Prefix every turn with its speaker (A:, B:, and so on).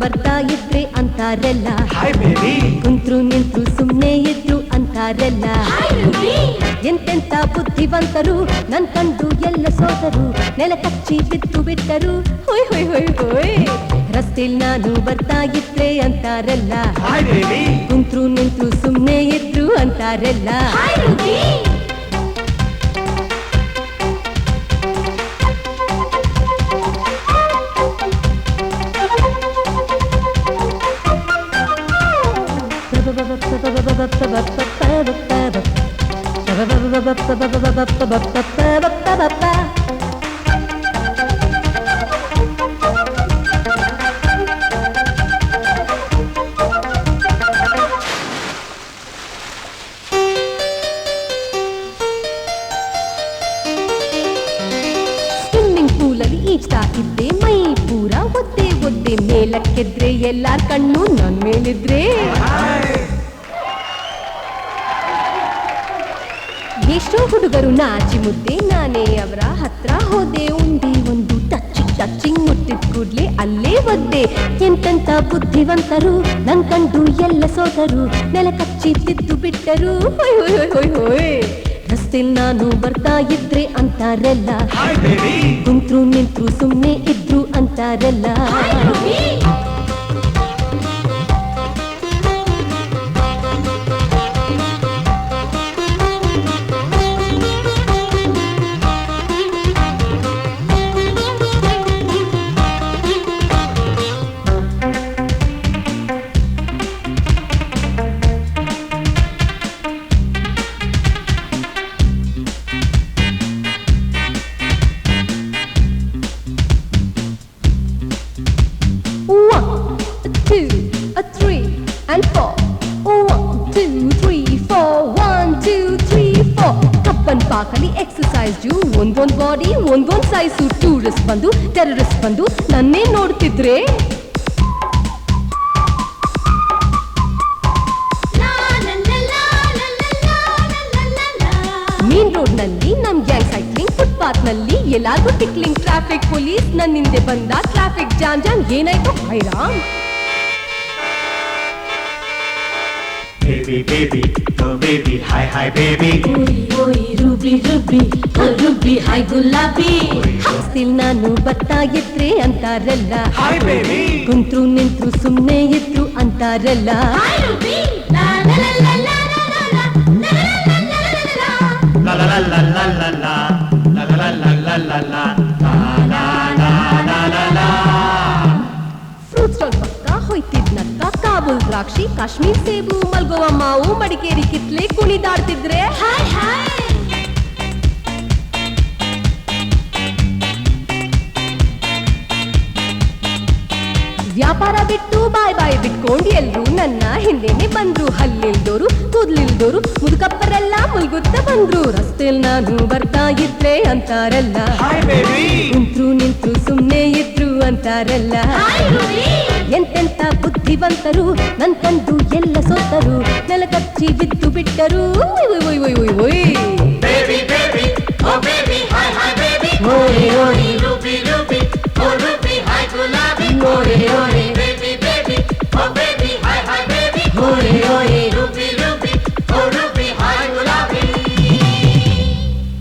A: ಬರ್ತಾ ಇದ್ರೆ ಅಂತಾರಲ್ಲ
B: ಹಾಯ್ ಬೇಬಿ,
A: ಕುಂತ್ರು ನಿಂತ್ರು ಸುಮ್ನೆ ಇದ್ರು ಅಂತಾರಲ್ಲ ಎಂತೆಂತ ಬುದ್ಧಿವಂತರು ನನ್ ಕಂಡು ಎಲ್ಲ ಸೋತರು ನೆಲ ಕಚ್ಚಿ ಬಿತ್ತು ಬಿಟ್ಟರು ಹೊಯ್ ಹೊಯ್ ಹೊಯ್ ಹೊಯ್ ರಸ್ತೆಲ್ ನಾನು ಬರ್ತಾ ಇದ್ರೆ ಅಂತಾರಲ್ಲ
B: ಹಾಯ್ ಬೇಬಿ,
A: ಕುಂತ್ರು ನಿಂತ್ರು ಸುಮ್ನೆ ಇದ್ರು ಅಂತಾರಲ್ಲ ಸ್ವಿಮ್ಮಿಂಗ್ ಪೂಲಲ್ಲಿ ಈಜ್ತಾ ಇದ್ದೆ ಮೈ ಪೂರ ಒದ್ದೆ ಒದ್ದೆ ಮೇಲಕ್ಕೆದ್ರೆ ಎಲ್ಲಾರ್ ಕಣ್ಣು ನನ್ ಮೇಲಿದ್ರೆ ಎಷ್ಟೋ ಹುಡುಗರು ನಾಚಿ ಮುದ್ದೆ ನಾನೇ ಅವರ ಹತ್ರ ಹೋದೆ ಒಂದೇ ಒಂದು ಟಚಿಂಗ್ ಮುಟ್ಟಿದ ಕೂಡ್ಲೆ ಅಲ್ಲೇ ಒದ್ದೆ ಎಂತೆಂತ ಬುದ್ಧಿವಂತರು ನನ್ ಕಂಡು ಎಲ್ಲ ಸೋತರು ನೆಲ ಕಚ್ಚಿ ಬಿದ್ದು ಬಿಟ್ಟರು ಹೊಯ್ ಹೊಯ್ ಹೊಯ್ ಹೊಯ್ ಹೊಯ್ ರಸ್ತೆಲ್ ನಾನು ಬರ್ತಾ ಇದ್ರೆ ಅಂತಾರಲ್ಲ
B: ಹಾಯ್ ಬೇಬಿ,
A: ಕುಂತ್ರು ನಿಂತ್ರು ಸುಮ್ನೆ ಇದ್ರು ಅಂತಾರಲ್ಲ One, two, three, and four. 1, 2, 3, 4. 1, 2, 3, 4. Cubbon ಪಾಕಲಿ exercise ಒಂದೊಂದ್ ಬಾಡಿ ಒಂದೊಂದ್ ಸೈಜು ಟೂರಿಸ್ಟ್ ಬಂದು ಟೆರರಿಸ್ಟ್ ಬಂದು ನನ್ನೇ ನೋಡ್ತಿದ್ರೆ ಮೇನ್ ರೋಡ್ ನಲ್ಲಿ ನಮ್ ಗ್ಯಾಂಗ್ ಸೈಕ್ಲಿಂಗ್ ಫುಟ್ಪಾತ್ ನಲ್ಲಿ ಎಲ್ಲಾದ್ರೂ ಟಿಕ್ಲಿಂಗ್ ಟ್ರಾಫಿಕ್ ಪೊಲೀಸ್ ನನ್ನ ಹಿಂದೆ ಬಂದ ಟ್ರಾಫಿಕ್ ಜಾಮ್ ಏನಾಯ್ತು ಹೈರಾಮ್
B: baby baby, oh baby, hi hi baby,
A: ಓಯ್ Ruby Ruby oh Ruby hi ಗುಲಾಬಿ ಸ್ಟಿಲ್ ನಾನು ಬರ್ತಾ ಇದ್ರೆ ಅಂತಾರಲ್ಲ
B: ಹಾಯ್ ಬೇಬಿ,
A: ಕುಂತ್ರು ನಿಂತ್ರು ಸುಮ್ನೆ ಇದ್ರು ಅಂತಾರಲ್ಲ
B: la la la la la la la la la la la la la la la la la la.
A: Fruit stall ಪಕ್ಕ ಹೊಯ್ತಿದ್ನಕ್ಕ ಕಾಬೂಲ್ ದ್ರಾಕ್ಷಿ ಕಾಶ್ಮೀರ್ ಸೇಬು ಮಲ್ಗೋವ ಮಾವು ಮಡಿಕೇರಿ ಕಿತ್ಲೆ ಕುಣಿದಾಡ್ತಿದ್ರೆ ಹಾಯ್ ಹಾಯ್ ವ್ಯಾಪಾರ ಬಿಟ್ಟು ಬಾಯ್ ಬಾಯ್ ಬಿಟ್ಕೊಂಡು ಎಲ್ರು ನನ್ನ ಹಿಂದೆನೆ ಬಂದ್ರು ಹಲ್ಲಿಲ್ದೋರು ಕೂದ್ಲಿಲ್ದೋರು ಮುದುಕಪ್ಪರೆಲ್ಲ ಮುಲ್ಗುತ್ತ ಬಂದ್ರು ರಸ್ತೆಲ್ ನಾನು ಬರ್ತಾ ಇದ್ರೆ ಅಂತಾರಲ್ಲ
B: ಹಾಯ್ ಬೇಬಿ,
A: ಕುಂತ್ರು ನಿಂತ್ರು ಸುಮ್ನೆ ಇದ್ರು ಅಂತಾರಲ್ಲ ಎಂತೆಂತ ಬುದ್ಧಿವಂತರು ನನ್ ಕಂಡು ಎಲ್ಲ ಸೋತರು ನೆಲ ಕಚ್ಚಿ ಬಿದ್ದು ಬಿಟ್ಟರು ಒಯ್ ಒಯ್ ಒಯ್ ಒಯ್ ಒಯ್
B: baby baby, oh baby, hi hi baby,
A: ಓರೆ ಓರೆ
B: ruby ruby, oh ruby, hi gulabi,
A: ಓರೆ ಓರೆ
B: baby baby, oh baby, hi hi baby,
A: ಓರೆ ಓರೆ